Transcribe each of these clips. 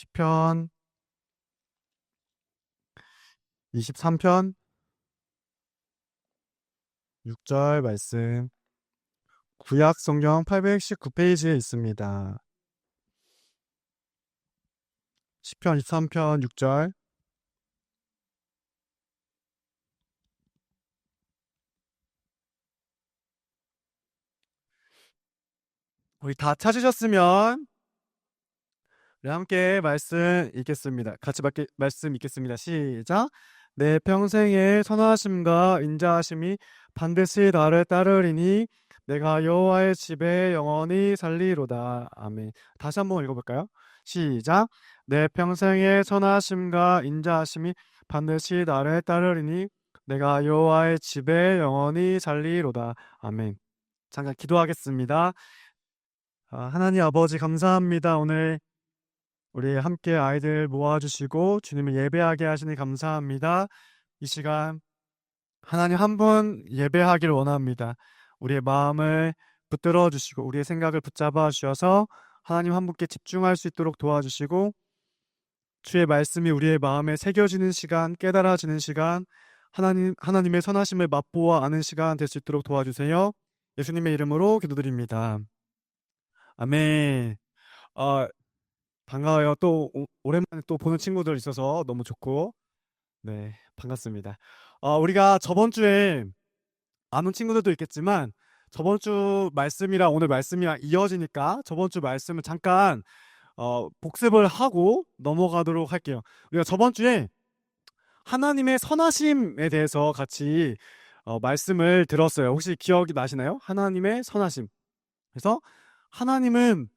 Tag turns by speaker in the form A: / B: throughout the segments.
A: 시편 23편 6절 말씀 구약 성경 819페이지에 있습니다. 시편 23편 6절. 우리 다 찾으셨으면 우리 함께 말씀 읽겠습니다. 같이 말씀 읽겠습니다. 시작. 내 평생의 선하심과 인자하심이 반드시 나를 따르리니 내가 여호와의 집에 영원히 살리로다. 아멘. 다시 한번 읽어볼까요? 시작. 내 평생의 선하심과 인자하심이 반드시 나를 따르리니 내가 여호와의 집에 영원히 살리로다. 아멘. 잠깐 기도하겠습니다. 하나님 아버지 감사합니다. 오늘 우리 함께 아이들 모아주시고 주님을 예배하게 하시니 감사합니다. 이 시간 하나님 한 분 예배하기를 원합니다. 우리의 마음을 붙들어 주시고 우리의 생각을 붙잡아 주셔서 하나님 한 분께 집중할 수 있도록 도와주시고 주의 말씀이 우리의 마음에 새겨지는 시간, 깨달아지는 시간, 하나님의 선하심을 맛보아 아는 시간 될 수 있도록 도와주세요. 예수님의 이름으로 기도드립니다. 아멘. 반가워요. 또 오랜만에 또 보는 친구들 있어서 너무 좋고, 네, 반갑습니다. 우리가 저번 주에 안 온 친구들도 있겠지만 저번 주 말씀이랑 오늘 말씀이랑 이어지니까 저번 주 말씀을 잠깐 복습을 하고 넘어가도록 할게요. 우리가 저번 주에 하나님의 선하심에 대해서 같이 말씀을 들었어요. 혹시 기억이 나시나요? 하나님의 선하심. 그래서 하나님은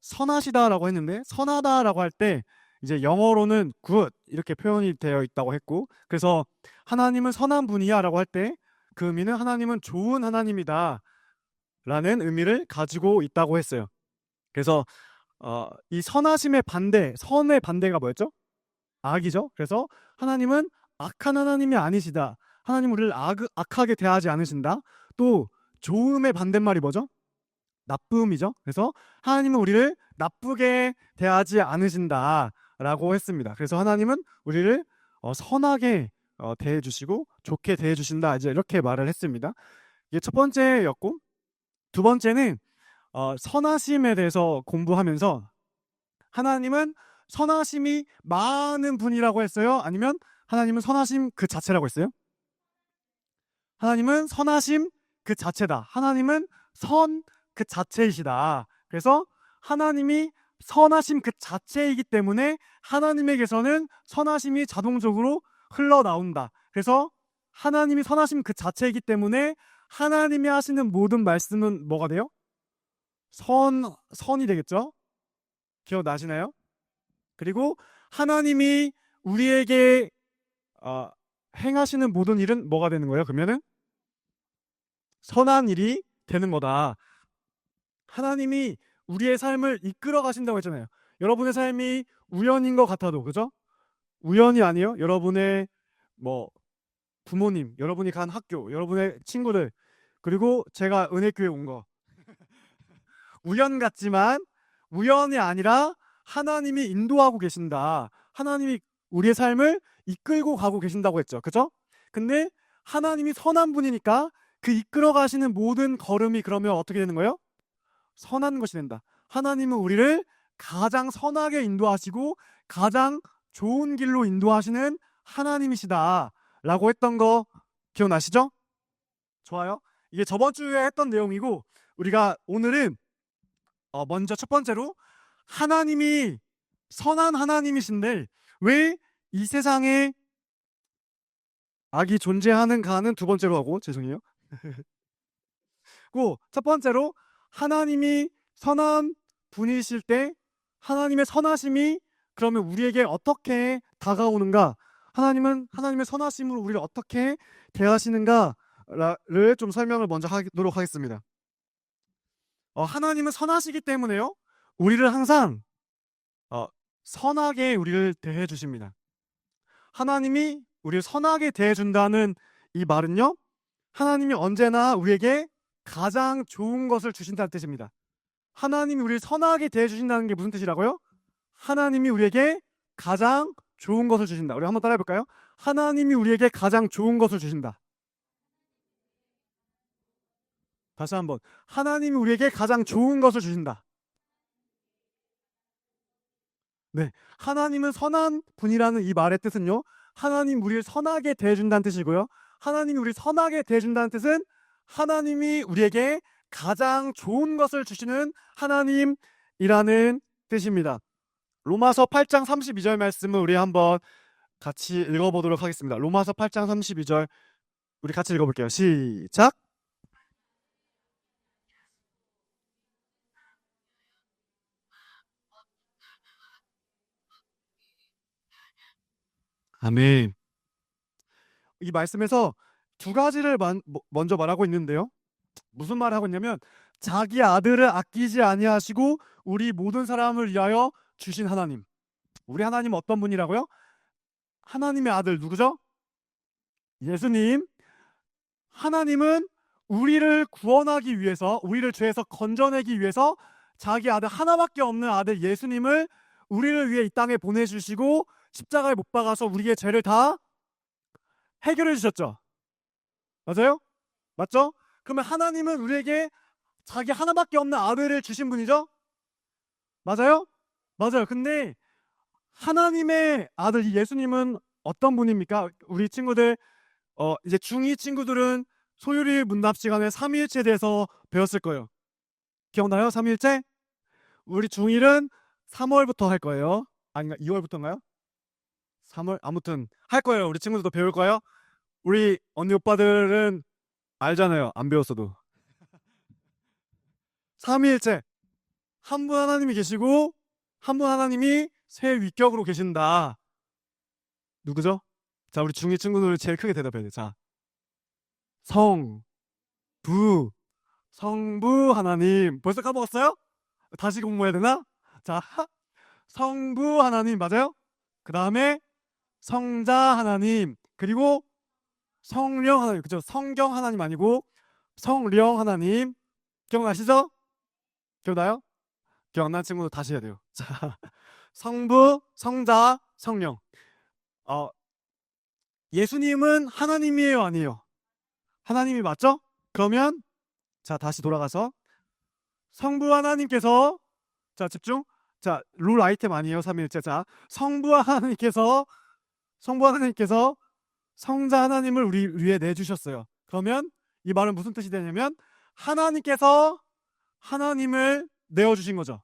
A: 선하시다라고 했는데 선하다라고 할 때 이제 영어로는 good 이렇게 표현이 되어 있다고 했고, 그래서 하나님은 선한 분이야라고 할 때 그 의미는 하나님은 좋은 하나님이다 라는 의미를 가지고 있다고 했어요. 그래서 이 선하심의 반대, 선의 반대가 뭐였죠? 악이죠. 그래서 하나님은 악한 하나님이 아니시다. 하나님 우리를 악하게 대하지 않으신다. 또 좋음의 반대말이 뭐죠? 나쁨이죠. 그래서 하나님은 우리를 나쁘게 대하지 않으신다라고 했습니다. 그래서 하나님은 우리를 선하게 대해주시고 좋게 대해주신다, 이제 이렇게 말을 했습니다. 이게 첫 번째였고, 두 번째는 선하심에 대해서 공부하면서 하나님은 선하심이 많은 분이라고 했어요? 아니면 하나님은 선하심 그 자체라고 했어요? 하나님은 선하심 그 자체다. 하나님은 선 그 자체이시다. 그래서 하나님이 선하심 그 자체이기 때문에 하나님에게서는 선하심이 자동적으로 흘러나온다. 그래서 하나님이 선하심 그 자체이기 때문에 하나님이 하시는 모든 말씀은 뭐가 돼요? 선이 되겠죠? 기억나시나요? 그리고 하나님이 우리에게 행하시는 모든 일은 뭐가 되는 거예요? 그러면은 선한 일이 되는 거다. 하나님이 우리의 삶을 이끌어 가신다고 했잖아요. 여러분의 삶이 우연인 것 같아도, 그죠? 우연이 아니에요. 여러분의 부모님, 여러분이 간 학교, 여러분의 친구들, 그리고 제가 은혜교회 온 거 우연 같지만 우연이 아니라 하나님이 인도하고 계신다. 하나님이 우리의 삶을 이끌고 가고 계신다고 했죠. 그죠? 근데 하나님이 선한 분이니까 그 이끌어 가시는 모든 걸음이 그러면 어떻게 되는 거예요? 선한 것이 된다. 하나님은 우리를 가장 선하게 인도하시고 가장 좋은 길로 인도하시는 하나님이시다 라고 했던 거 기억나시죠? 좋아요. 이게 저번 주에 했던 내용이고, 우리가 오늘은 먼저 첫 번째로 하나님이 선한 하나님이신데 왜 이 세상에 악이 존재하는가는 두 번째로 하고, 죄송해요. 첫 번째로 하나님이 선한 분이실 때 하나님의 선하심이 그러면 우리에게 어떻게 다가오는가, 하나님은 하나님의 선하심으로 우리를 어떻게 대하시는가를 좀 설명을 먼저 하도록 하겠습니다. 하나님은 선하시기 때문에요, 우리를 항상 선하게 우리를 대해 주십니다. 하나님이 우리를 선하게 대해 준다는 이 말은요, 하나님이 언제나 우리에게 가장 좋은 것을 주신다는 뜻입니다. 하나님이 우리를 선하게 대해 주신다는 게 무슨 뜻이라고요? 하나님이 우리에게 가장 좋은 것을 주신다. 우리 한번 따라해 볼까요? 하나님이 우리에게 가장 좋은 것을 주신다. 다시 한번. 하나님이 우리에게 가장 좋은 것을 주신다. 네. 하나님은 선한 분이라는 이 말의 뜻은요, 하나님 우리를 선하게 대해준다는 뜻이고요. 하나님이 우리를 선하게 대해준다는 뜻은 하나님이 우리에게 가장 좋은 것을 주시는 하나님이라는 뜻입니다. 로마서 8장 32절 말씀을 우리 한번 같이 읽어보도록 하겠습니다. 로마서 8장 32절 우리 같이 읽어볼게요. 시작. 아멘. 이 말씀에서 두 가지를 먼저 말하고 있는데요. 무슨 말을 하고 있냐면 자기 아들을 아끼지 아니하시고 우리 모든 사람을 위하여 주신 하나님. 우리 하나님은 어떤 분이라고요? 하나님의 아들 누구죠? 예수님. 하나님은 우리를 구원하기 위해서, 우리를 죄에서 건져내기 위해서 자기 아들 하나밖에 없는 아들 예수님을 우리를 위해 이 땅에 보내주시고 십자가에 못 박아서 우리의 죄를 다 해결해 주셨죠. 맞아요? 맞죠? 그러면 하나님은 우리에게 자기 하나밖에 없는 아들을 주신 분이죠? 맞아요? 맞아요. 근데 하나님의 아들 예수님은 어떤 분입니까? 우리 친구들 이제 중2 친구들은 소율이 문답 시간에 삼위일체에 대해서 배웠을 거예요. 기억나요? 삼위일체? 우리 중1은 3월부터 할 거예요. 아닌가? 2월부터인가요? 3월? 아무튼 할 거예요. 우리 친구들도 배울 거예요. 우리 언니 오빠들은 알잖아요. 안 배웠어도. 삼위일체. 한 분 하나님이 계시고 한 분 하나님이 세 위격으로 계신다. 누구죠? 자, 우리 중2 친구들 제일 크게 대답해야 돼. 자, 성부 하나님. 벌써 까먹었어요? 다시 공부해야 되나? 자, 성부 하나님 맞아요? 그 다음에 성자 하나님, 그리고 성령 하나님. 그죠? 성경 하나님 아니고 성령 하나님. 기억나시죠? 기억나요? 기억난 친구도 다시 해야 돼요. 자, 성부, 성자, 성령. 예수님은 하나님이에요, 아니에요? 하나님이 맞죠? 그러면 자, 다시 돌아가서 성부 하나님께서, 자, 집중. 자, 룰 아이템 아니에요, 삼위일체. 자, 성부 하나님께서 성자 하나님을 우리 위해 내주셨어요. 그러면 이 말은 무슨 뜻이 되냐면 하나님께서 하나님을 내어주신 거죠.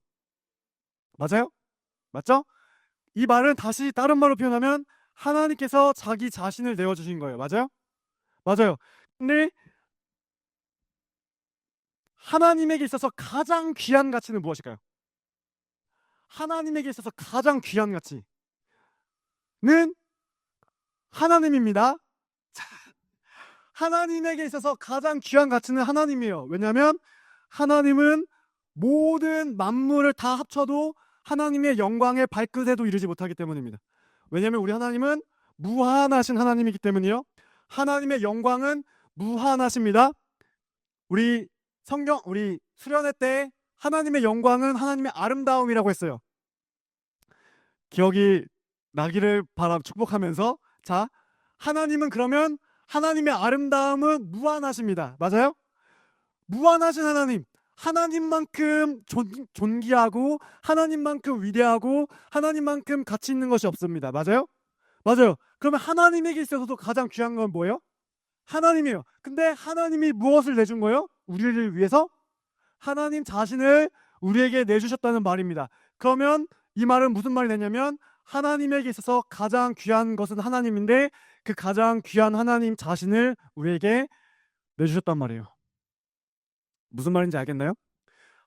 A: 맞아요? 맞죠? 이 말은 다시 다른 말로 표현하면 하나님께서 자기 자신을 내어주신 거예요. 맞아요? 맞아요. 근데 하나님에게 있어서 가장 귀한 가치는 무엇일까요? 하나님에게 있어서 가장 귀한 가치는 하나님입니다. 하나님에게 있어서 가장 귀한 가치는 하나님이에요. 왜냐하면 하나님은 모든 만물을 다 합쳐도 하나님의 영광의 발끝에도 이르지 못하기 때문입니다. 왜냐하면 우리 하나님은 무한하신 하나님이기 때문이요. 하나님의 영광은 무한하십니다. 우리 수련회 때 하나님의 영광은 하나님의 아름다움이라고 했어요. 기억이 나기를 축복하면서, 자, 하나님은 그러면 하나님의 아름다움은 무한하십니다. 맞아요? 무한하신 하나님, 하나님만큼 존귀하고 하나님만큼 위대하고 하나님만큼 가치 있는 것이 없습니다. 맞아요? 맞아요. 그러면 하나님에게 있어서도 가장 귀한 건 뭐예요? 하나님이에요. 근데 하나님이 무엇을 내준 거예요? 우리를 위해서? 하나님 자신을 우리에게 내주셨다는 말입니다. 그러면 이 말은 무슨 말이 되냐면 하나님에게 있어서 가장 귀한 것은 하나님인데 그 가장 귀한 하나님 자신을 우리에게 내주셨단 말이에요. 무슨 말인지 알겠나요?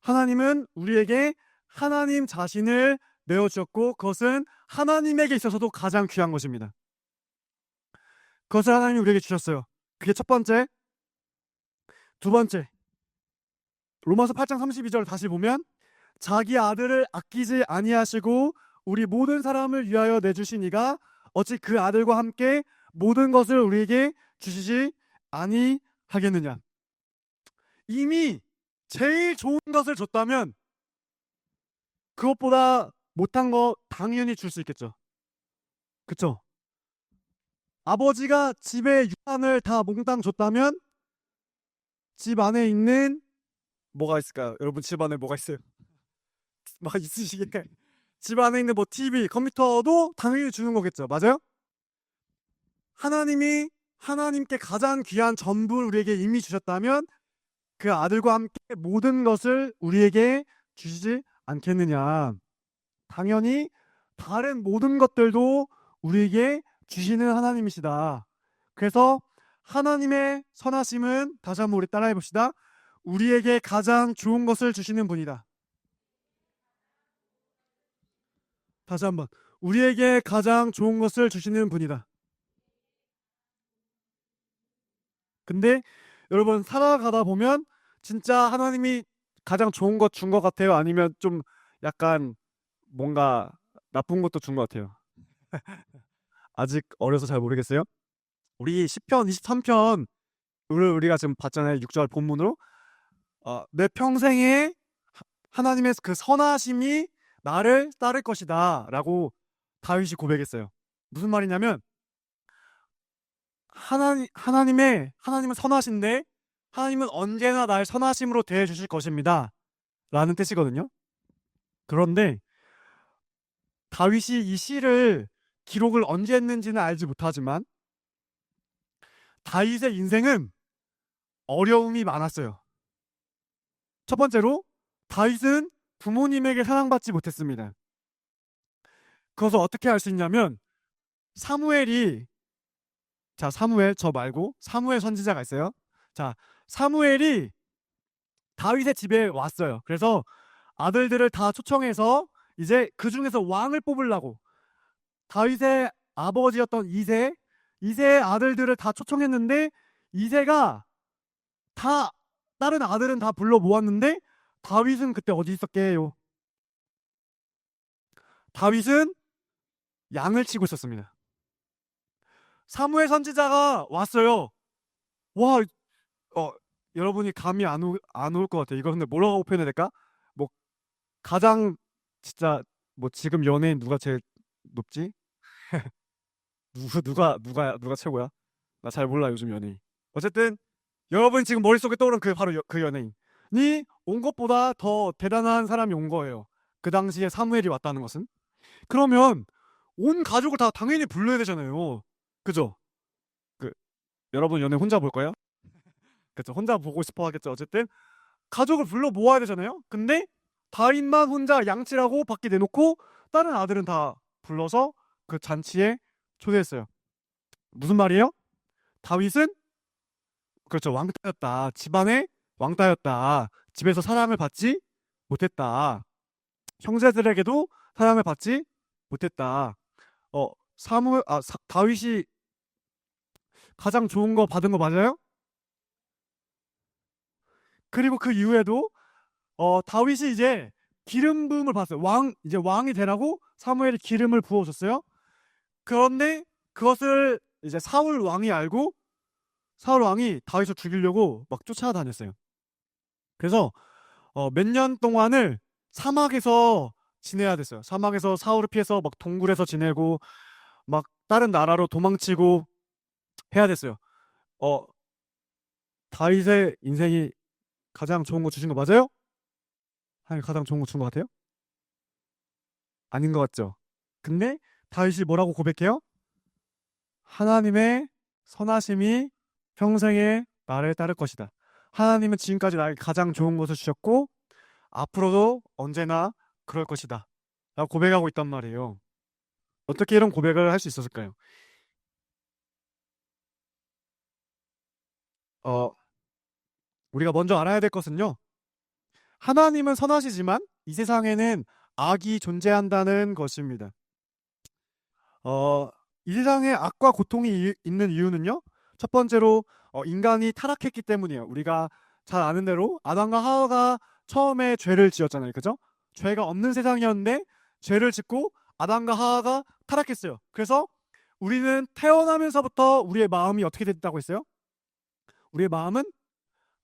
A: 하나님은 우리에게 하나님 자신을 내어주셨고 그것은 하나님에게 있어서도 가장 귀한 것입니다. 그것을 하나님이 우리에게 주셨어요. 그게 첫 번째. 두 번째, 로마서 8장 32절 다시 보면 자기 아들을 아끼지 아니하시고 우리 모든 사람을 위하여 내주신 이가 어찌 그 아들과 함께 모든 것을 우리에게 주시지 아니하겠느냐. 이미 제일 좋은 것을 줬다면 그것보다 못한 거 당연히 줄 수 있겠죠. 그쵸? 아버지가 집에 유산을 다 몽땅 줬다면 집 안에 있는 뭐가 있을까요? 여러분 집 안에 뭐가 있어요? 막 있으시게 집 안에 있는 뭐 TV, 컴퓨터도 당연히 주는 거겠죠. 맞아요? 하나님이 하나님께 가장 귀한 전부를 우리에게 이미 주셨다면 그 아들과 함께 모든 것을 우리에게 주시지 않겠느냐. 당연히 다른 모든 것들도 우리에게 주시는 하나님이시다. 그래서 하나님의 선하심은 다시 한번 우리 따라해 봅시다. 우리에게 가장 좋은 것을 주시는 분이다. 다시 한번. 우리에게 가장 좋은 것을 주시는 분이다. 근데 여러분 살아가다 보면 진짜 하나님이 가장 좋은 것 준 것 같아요? 아니면 좀 약간 뭔가 나쁜 것도 준 것 같아요? 아직 어려서 잘 모르겠어요? 우리 10편, 23편 우리가 지금 봤잖아요. 6절 본문으로. 내 평생에 하나님의 그 선하심이 나를 따를 것이다 라고 다윗이 고백했어요. 무슨 말이냐면 하나님은 선하신데 하나님은 언제나 날 선하심으로 대해 주실 것입니다 라는 뜻이거든요. 그런데 다윗이 이 시를 기록을 언제 했는지는 알지 못하지만 다윗의 인생은 어려움이 많았어요. 첫 번째로 다윗은 부모님에게 사랑받지 못했습니다. 그것을 어떻게 알 수 있냐면 사무엘이 사무엘 저 말고 사무엘 선지자가 있어요. 사무엘이 다윗의 집에 왔어요. 그래서 아들들을 다 초청해서 이제 그 중에서 왕을 뽑으려고 다윗의 아버지였던 이세의 아들들을 다 초청했는데 이세가 다 다른 아들은 다 불러 모았는데 다윗은 그때 어디 있었게요? 다윗은 양을 치고 있었습니다. 사무엘 선지자가 왔어요. 와, 여러분이 감이 안 올 것 같아요. 이거 근데 뭐라고 표현해야 될까? 뭐 가장 진짜 뭐 지금 연예인 누가 제일 높지? 누가 최고야? 나 잘 몰라 요즘 연예인. 어쨌든 여러분 지금 머릿속에 떠오른 바로 그 연예인이 온 것보다 더 대단한 사람이 온 거예요. 그 당시에 사무엘이 왔다는 것은. 그러면 온 가족을 다 당연히 불러야 되잖아요. 그죠? 여러분 연애 혼자 볼 거예요? 그쵸? 혼자 보고 싶어 하겠죠. 어쨌든 가족을 불러 모아야 되잖아요. 근데 다윗만 혼자 양치라고 밖에 내놓고 다른 아들은 다 불러서 그 잔치에 초대했어요. 무슨 말이에요? 다윗은 그렇죠. 왕따였다. 집안의 왕따였다. 집에서 사랑을 받지 못했다. 형제들에게도 사랑을 받지 못했다. 다윗이 가장 좋은 거 받은 거 맞아요? 그리고 그 이후에도 다윗이 이제 기름 부음을 받았어요. 이제 왕이 되라고 사무엘이 기름을 부어줬어요. 그런데 그것을 이제 사울 왕이 알고 사울 왕이 다윗을 죽이려고 막 쫓아다녔어요. 그래서 몇 년 동안을 사막에서 지내야 됐어요. 사막에서 사울을 피해서 막 동굴에서 지내고 막 다른 나라로 도망치고 해야 됐어요. 어, 다윗의 인생이 가장 좋은 거 주신 거 맞아요? 하나님 가장 좋은 거 준 것 같아요? 아닌 것 같죠? 근데 다윗이 뭐라고 고백해요? 하나님의 선하심이 평생에 나를 따를 것이다. 하나님은 지금까지 나에게 가장 좋은 것을 주셨고 앞으로도 언제나 그럴 것이다 라고 고백하고 있단 말이에요. 어떻게 이런 고백을 할 수 있었을까요? 우리가 먼저 알아야 될 것은요, 하나님은 선하시지만 이 세상에는 악이 존재한다는 것입니다. 이 세상에 악과 고통이 있는 이유는요, 첫 번째로 인간이 타락했기 때문이에요. 우리가 잘 아는 대로 아담과 하와가 처음에 죄를 지었잖아요. 그죠? 죄가 없는 세상이었는데 죄를 짓고 아담과 하와가 타락했어요. 그래서 우리는 태어나면서부터 우리의 마음이 어떻게 됐다고 했어요? 우리의 마음은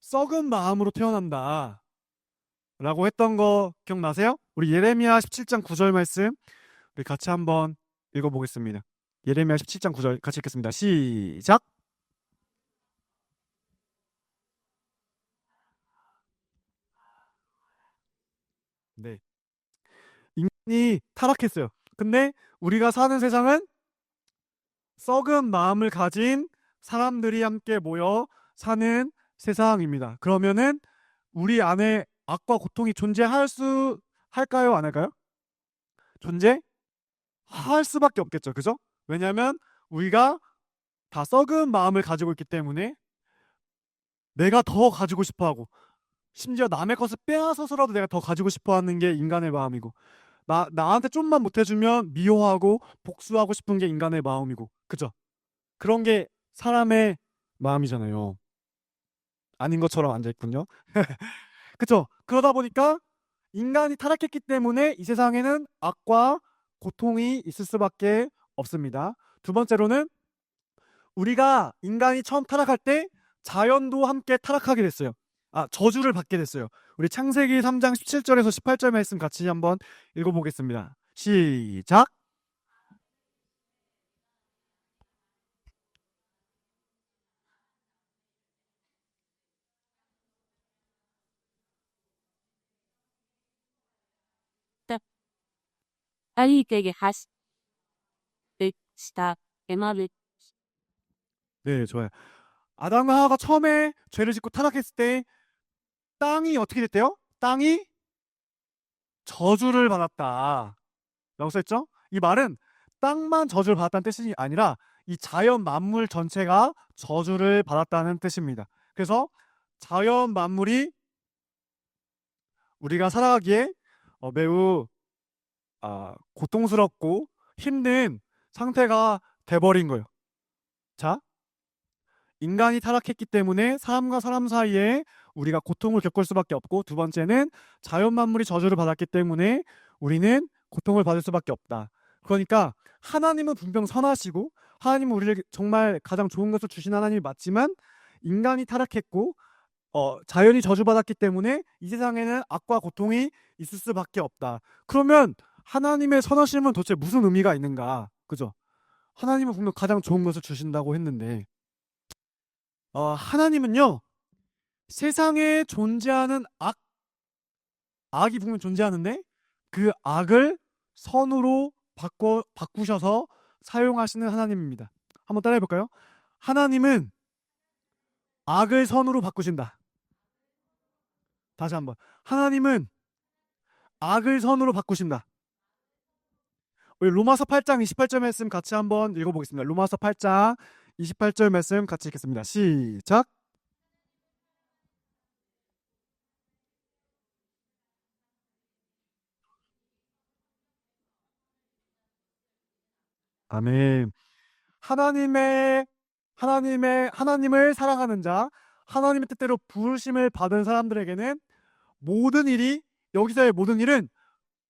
A: 썩은 마음으로 태어난다 라고 했던 거 기억나세요? 우리 예레미야 17장 9절 말씀 우리 같이 한번 읽어보겠습니다. 예레미야 17장 9절 같이 읽겠습니다. 시작. 네. 인간이 타락했어요. 근데 우리가 사는 세상은 썩은 마음을 가진 사람들이 함께 모여 사는 세상입니다. 그러면은 우리 안에 악과 고통이 할까요? 안 할까요? 존재할 수밖에 없겠죠. 그죠? 왜냐하면 우리가 다 썩은 마음을 가지고 있기 때문에 내가 더 가지고 싶어 하고, 심지어 남의 것을 빼앗아서라도 내가 더 가지고 싶어 하는 게 인간의 마음이고, 나한테 좀만 못해주면 미워하고 복수하고 싶은 게 인간의 마음이고, 그죠? 그런 게 사람의 마음이잖아요. 아닌 것처럼 앉아있군요. 그쵸? 그러다 보니까 인간이 타락했기 때문에 이 세상에는 악과 고통이 있을 수밖에 없습니다. 두 번째로는 우리가 인간이 처음 타락할 때 자연도 함께 타락하게 됐어요. 저주를 받게 됐어요. 우리 창세기 3장 17절에서 18절 말씀 같이 한번 읽어보겠습니다. 시작.
B: 아리에게 하시다 에마를
A: 네, 좋아요. 아담과 하와가 처음에 죄를 짓고 타락했을 때 땅이 어떻게 됐대요? 땅이 저주를 받았다 라고 써있죠? 이 말은 땅만 저주를 받았다는 뜻이 아니라 이 자연 만물 전체가 저주를 받았다는 뜻입니다. 그래서 자연 만물이 우리가 살아가기에 매우 고통스럽고 힘든 상태가 돼버린 거예요. 자, 인간이 타락했기 때문에 사람과 사람 사이에 우리가 고통을 겪을 수밖에 없고, 두 번째는 자연 만물이 저주를 받았기 때문에 우리는 고통을 받을 수밖에 없다. 그러니까 하나님은 분명 선하시고 하나님은 우리를 정말 가장 좋은 것을 주신 하나님이 맞지만, 인간이 타락했고 자연이 저주받았기 때문에 이 세상에는 악과 고통이 있을 수밖에 없다. 그러면 하나님의 선하심은 도대체 무슨 의미가 있는가? 그죠? 하나님은 분명 가장 좋은 것을 주신다고 했는데, 하나님은요, 세상에 존재하는 악이 분명 존재하는데 그 악을 선으로 바꾸셔서 사용하시는 하나님입니다. 한번 따라해 볼까요? 하나님은 악을 선으로 바꾸신다. 다시 한번. 하나님은 악을 선으로 바꾸신다. 우리 로마서 8장 28절 말씀 같이 한번 읽어보겠습니다. 로마서 8장 28절 말씀 같이 읽겠습니다. 시작. 아멘. 하나님을 사랑하는 자, 하나님의 뜻대로 부르심을 받은 사람들에게는 모든 일이, 여기서의 모든 일은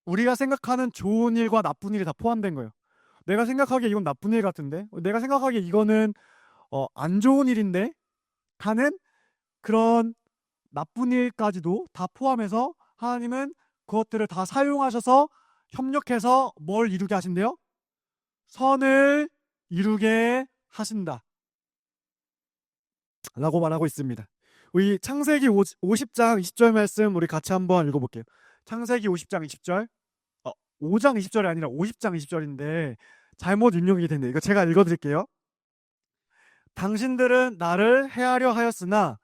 A: 우리가 생각하는 좋은 일과 나쁜 일이 다 포함된 거예요. 내가 생각하기에 이건 나쁜 일 같은데, 내가 생각하기에 이거는 안 좋은 일인데 하는 그런 나쁜 일까지도 다 포함해서 하나님은 그것들을 다 사용하셔서 협력해서 뭘 이루게 하신대요? 선을 이루게 하신다 라고 말하고 있습니다. 우리 창세기 50장 20절 말씀 우리 같이 한번 읽어볼게요. 창세기 50장 20절 5장 20절이 아니라 50장 20절인데 잘못 입력이 됐네요. 이거 제가 읽어드릴게요. 당신들은 나를 해하려 하였으나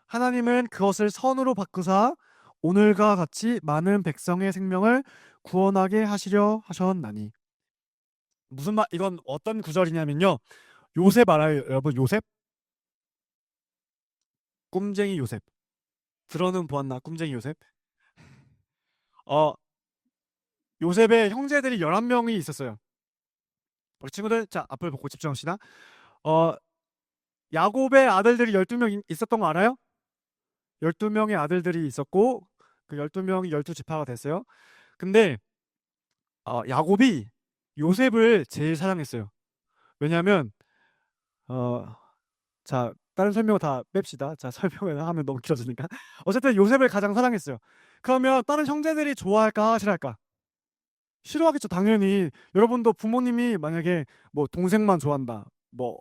A: 하나님은 그것을 선으로 바꾸사 오늘과 같이 많은 백성의 생명을 구원하게 하시려 하셨나니. 이건 어떤 구절이냐면요, 요셉 알아요 여러분? 요셉? 꿈쟁이 요셉. 들어는 보았나 꿈쟁이 요셉? 요셉의 형제들이 11명이 있었어요. 우리 친구들, 자, 앞을 보고 집중합시다. 야곱의 아들들이 12명 있었던 거 알아요? 12명의 아들들이 있었고 그 12명이 12지파가 됐어요. 근데 야곱이 요셉을 제일 사랑했어요. 왜냐하면 자, 다른 설명을 다 뺍시다. 자, 설명을 하면 너무 길어지니까. 어쨌든 요셉을 가장 사랑했어요. 그러면 다른 형제들이 좋아할까 싫어할까? 싫어하겠죠, 당연히. 여러분도 부모님이 만약에 뭐 동생만 좋아한다, 뭐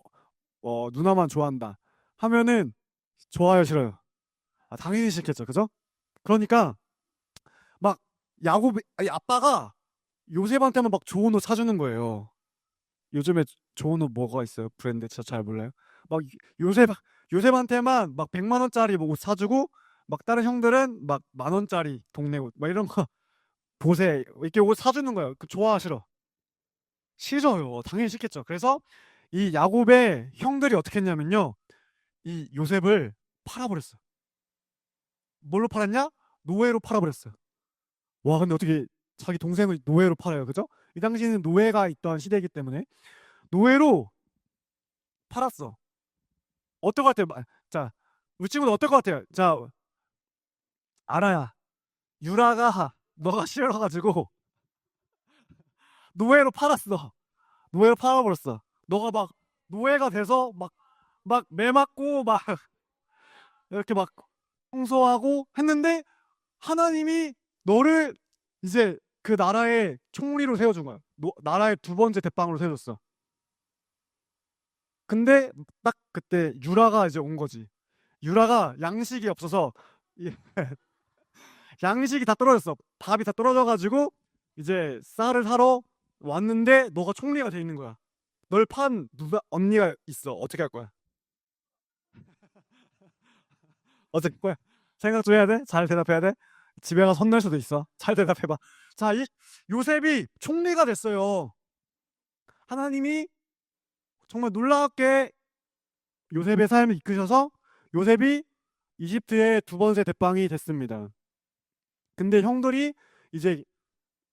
A: 누나만 좋아한다 하면은 좋아요, 싫어요? 당연히 싫겠죠, 그죠? 그러니까 막 아니, 아빠가 요셉한테만 막 좋은 옷 사주는 거예요. 요즘에 좋은 옷 뭐가 있어요? 브랜드 진짜 잘 몰라요. 막 요셉 요셉한테만 막 100만 원짜리 뭐 옷 사주고 막 다른 형들은 막 10,000원짜리 동네 옷 막 이런 거 보세 이렇게 옷 사주는 거예요. 그 좋아 싫어? 싫어요. 당연히 싫겠죠. 그래서 이 야곱의 형들이 어떻게 했냐면요. 이 요셉을 팔아버렸어. 뭘로 팔았냐? 노예로 팔아버렸어요. 와, 근데 어떻게 자기 동생을 노예로 팔아요, 그죠? 이 당시에는 노예가 있던 시대이기 때문에 노예로 팔았어. 어떨 것 같아요? 자, 우리 친구는 어떨 것 같아요? 자, 알아야 유라가 너가 싫어가지고 노예로 팔았어. 노예로 팔아버렸어. 너가 막 노예가 돼서 막 매 맞고 막 이렇게 막 청소하고 했는데 하나님이 너를 이제 그 나라의 총리로 세워준 거야. 나라의 두 번째 대빵으로 세워줬어. 근데 딱 그때 유라가 이제 온 거지. 유라가 양식이 없어서 이- 양식이 다 떨어졌어. 밥이 다 떨어져가지고 이제 쌀을 사러 왔는데 너가 총리가 돼 있는 거야. 널 판 누가 언니가 있어. 어떻게 할 거야? 어떻게 할 거야? 생각 좀 해야 돼. 잘 대답해야 돼. 집에 가서 혼낼 수도 있어. 잘 대답해봐. 자, 이 요셉이 총리가 됐어요. 하나님이 정말 놀랍게 요셉의 삶을 이끄셔서 요셉이 이집트의 두 번째 대빵이 됐습니다. 근데 형들이 이제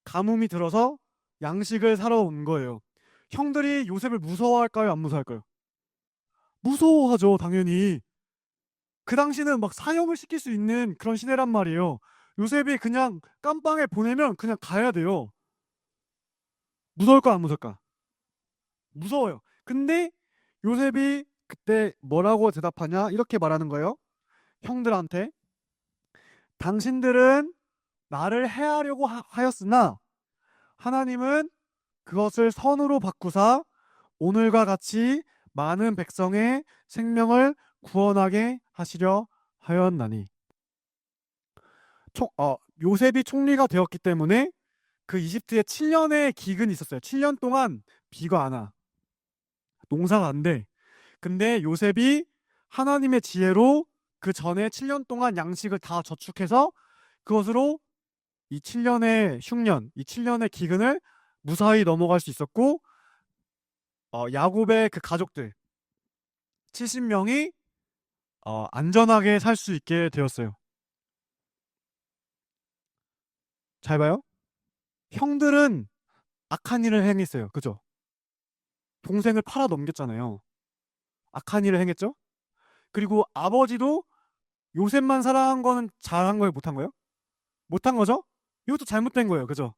A: 가뭄이 들어서 양식을 사러 온 거예요. 형들이 요셉을 무서워할까요? 안 무서워할까요? 무서워하죠, 당연히. 그 당시는 막 사형을 시킬 수 있는 그런 시대란 말이에요. 요셉이 그냥 깜빵에 보내면 그냥 가야 돼요. 무서울까, 안 무서울까? 무서워요. 근데 요셉이 그때 뭐라고 대답하냐? 이렇게 말하는 거예요. 형들한테. 당신들은 나를 해하려고 하였으나 하나님은 그것을 선으로 바꾸사 오늘과 같이 많은 백성의 생명을 구원하게 하시려 하였나니. 요셉이 총리가 되었기 때문에 그 이집트에 7년의 기근이 있었어요. 7년 동안 비가 안 와. 농사가 안 돼. 근데 요셉이 하나님의 지혜로 그 전에 7년 동안 양식을 다 저축해서 그것으로 이 7년의 흉년, 이 7년의 기근을 무사히 넘어갈 수 있었고, 야곱의 그 가족들 70명이 안전하게 살 수 있게 되었어요. 잘 봐요. 형들은 악한 일을 행했어요. 그죠? 동생을 팔아 넘겼잖아요. 악한 일을 행했죠? 그리고 아버지도 요셉만 사랑한 거는 잘한 거예요? 못한 거예요? 못한 거죠? 이것도 잘못된 거예요. 그죠?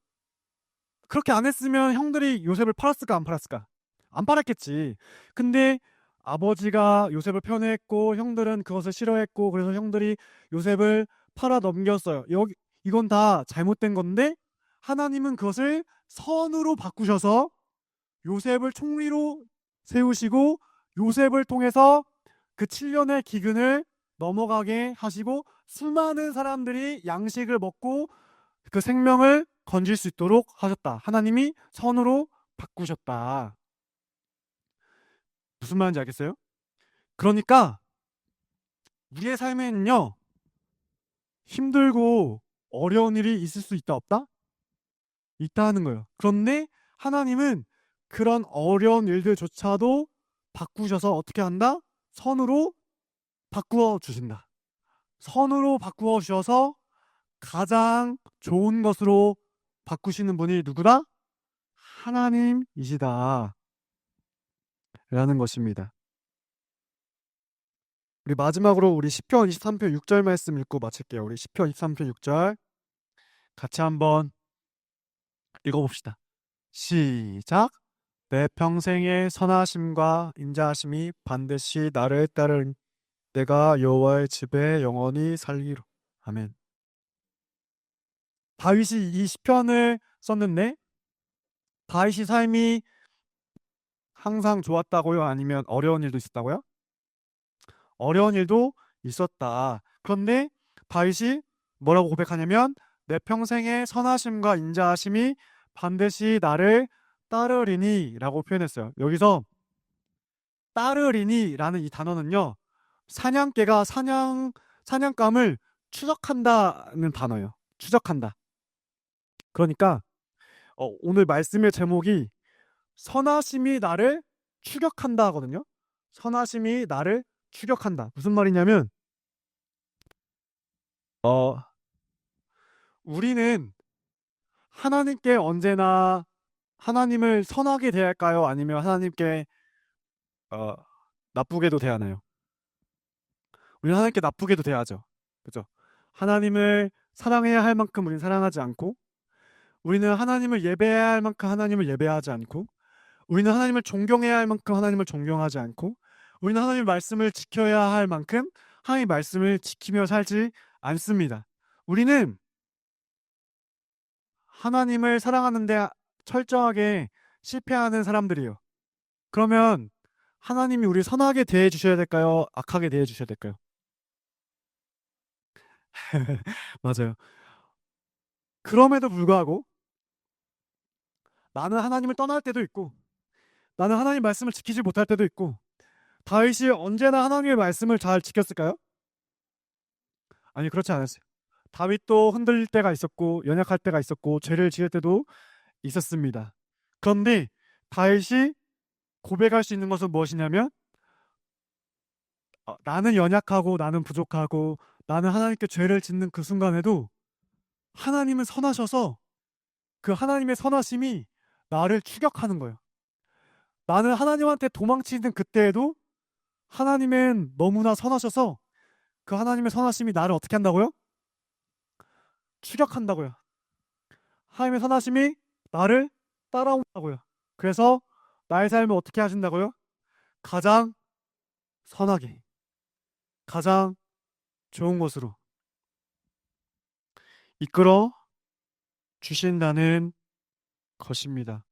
A: 그렇게 안 했으면 형들이 요셉을 팔았을까 안 팔았을까? 안 팔았겠지. 근데 아버지가 요셉을 편애했고 형들은 그것을 싫어했고 그래서 형들이 요셉을 팔아 넘겼어요. 이건 다 잘못된 건데 하나님은 그것을 선으로 바꾸셔서 요셉을 총리로 세우시고 요셉을 통해서 그 7년의 기근을 넘어가게 하시고 수많은 사람들이 양식을 먹고 그 생명을 건질 수 있도록 하셨다. 하나님이 선으로 바꾸셨다. 무슨 말인지 알겠어요? 그러니까 우리의 삶에는요, 힘들고 어려운 일이 있을 수 있다 없다? 있다 하는 거예요. 그런데 하나님은 그런 어려운 일들조차도 바꾸셔서 어떻게 한다? 선으로 바꾸어 주신다. 선으로 바꾸어 주셔서 가장 좋은 것으로 바꾸시는 분이 누구다? 하나님이시다. 라는 것입니다. 우리 마지막으로 우리 시편 23편 6절 말씀 읽고 마칠게요. 우리 시편 23편 6절 같이 한번 읽어봅시다. 시작. 내 평생의 선하심과 인자하심이 반드시 나를 따르니 내가 여호와의 집에 영원히 살기로. 아멘. 다윗이 이 시편을 썼는데 다윗이 삶이 항상 좋았다고요? 아니면 어려운 일도 있었다고요? 어려운 일도 있었다. 그런데 다윗이 뭐라고 고백하냐면 내 평생의 선하심과 인자하심이 반드시 나를 따르리니 라고 표현했어요. 여기서 따르리니 라는 이 단어는요, 사냥개가 사냥감을 추적한다는 단어예요. 추적한다. 그러니까 오늘 말씀의 제목이 선하심이 나를 추격한다 하거든요. 선하심이 나를 추격한다. 무슨 말이냐면 어 우리는 하나님께 언제나 하나님을 선하게 대할까요? 아니면 하나님께 어 나쁘게도 대하나요? 우리는 하나님께 나쁘게도 대하죠. 그죠? 하나님을 사랑해야 할 만큼 우리는 사랑하지 않고, 우리는 하나님을 예배해야 할 만큼 하나님을 예배하지 않고, 우리는 하나님을 존경해야 할 만큼 하나님을 존경하지 않고, 우리는 하나님의 말씀을 지켜야 할 만큼 하나님의 말씀을 지키며 살지 않습니다. 우리는 하나님을 사랑하는데 철저하게 실패하는 사람들이에요. 그러면 하나님이 우리 선하게 대해 주셔야 될까요? 악하게 대해 주셔야 될까요? 맞아요. 그럼에도 불구하고 나는 하나님을 떠날 때도 있고, 나는 하나님 말씀을 지키지 못할 때도 있고, 다윗이 언제나 하나님의 말씀을 잘 지켰을까요? 아니, 그렇지 않았어요. 다윗도 흔들릴 때가 있었고, 연약할 때가 있었고, 죄를 지을 때도 있었습니다. 그런데 다윗이 고백할 수 있는 것은 무엇이냐면, 나는 연약하고, 나는 부족하고, 나는 하나님께 죄를 짓는 그 순간에도 하나님은 선하셔서 그 하나님의 선하심이 나를 추격하는 거예요. 나는 하나님한테 도망치는 그때에도 하나님은 너무나 선하셔서 그 하나님의 선하심이 나를 어떻게 한다고요? 추격한다고요. 하나님의 선하심이 나를 따라온다고요. 그래서 나의 삶을 어떻게 하신다고요? 가장 선하게, 가장 좋은 곳으로 이끌어 주신다는 것입니다.